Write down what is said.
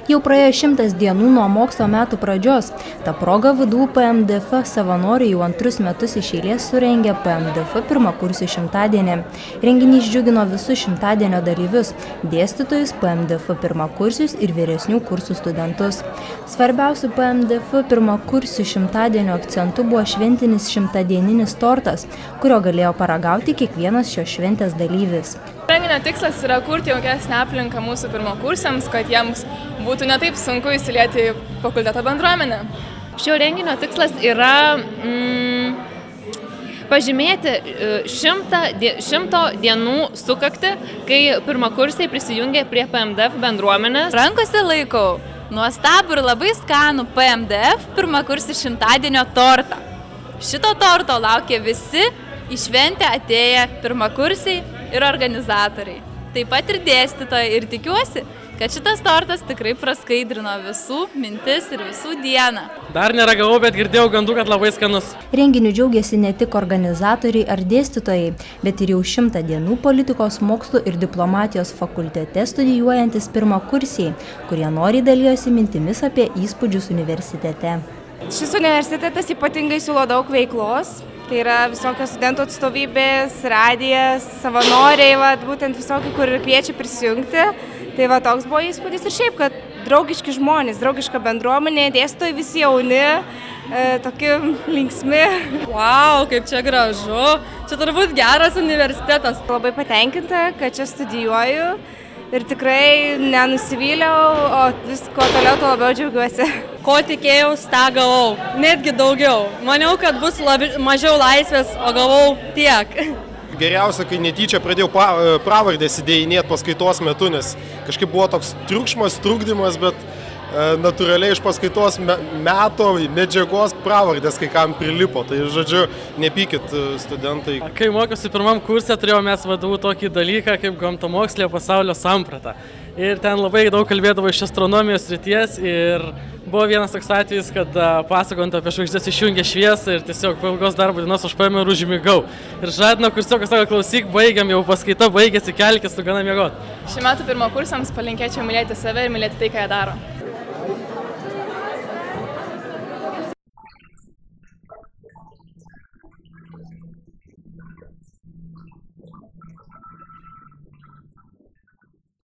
Jau praėjo 100 dienų nuo mokslo metų pradžios. Ta proga VDU PMDF savanoriai jau antrus metus iš eilės surengė PMDF pirmakursių šimtadienį. Renginys džiugino visus šimtadienio dalyvius – dėstytojus, PMDF pirmakursius ir vyresnių kursų studentus. Svarbiausiu PMDF pirmakursių šimtadienio akcentu buvo šventinis šimtadieninis tortas, kurio galėjo paragauti kiekvienas šios šventės dalyvis. Renginio tikslas yra kurti jaukesnę aplinką mūsų pirmakursiams, kad jiems būtų netaip sunku įsilieti į fakulteto bendruomenę. Šio renginio tikslas yra pažymėti 100 dienų sukaktį, kai pirmakursiai prisijungė prie PMDF bendruomenės. Rankose laikau nuostabų ir labai skanų PMDF pirmakursį šimtadienio tortą. Šito torto laukia visi į šventę atėję pirmakursiai ir organizatoriai. Taip pat ir dėstytojai, ir tikiuosi, kad šitas tortas tikrai praskaidrino visų mintis ir visų dieną. Dar neragavau, bet girdėjau gandų, kad labai skanus. Renginiu džiaugiasi ne tik organizatoriai ar dėstytojai, bet ir jau 100 dienų politikos mokslų ir diplomatijos fakultete studijuojantis pirmakursiai, kurie noriai dalijosi mintimis apie įspūdžius universitete. Šis universitetas ypatingai siūlo daug veiklos. Tai yra visokios studentų atstovybės, radijas, savanoriai, būtent visokie, kur kviečia prisijungti. Tai toks buvo įspūdis ir šiaip, kad draugiški žmonės, draugiška bendruomenė, dėstytojai visi jauni, tokie linksmi. Wow, kaip čia gražu. Čia turbūt geras universitetas. Labai patenkinta, kad čia studijuoju ir tikrai nenusivyliau, o vis kuo toliau, tuo labiau džiaugiuosi. Ko tikėjaus, tą gavau. Netgi daugiau. Maniau, kad bus mažiau laisvės, o gavau tiek. Geriausia, kai netyčia pradėjau pravardės įdėjinėti paskaitos metu, nes kažkaip buvo toks triukšmas, trukdymas, bet natūraliai iš paskaitos meto medžiagos pravardės kai kam prilipo. Tai, žodžiu, nepykit studentai. Kai mokiausi pirmam kurse, turėjome mes VDU tokį dalyką kaip gamtamokslė pasaulio samprata. Ir ten labai daug kalbėdavo iš astronomijos srities ir buvo vienas toks atvejis, kad pasakojant apie žvaigždės išjungė šviesą ir tiesiog po ilgos darbo dienos aš paėmiau ir užmigau. Ir žadino kursiokas sako, klausyk, baigiam, jau paskaita baigėsi, kelkis, tu gana miegot. Šių metų pirmakursiams palinkėčiau mylėti save ir mylėti tai, ką jie daro.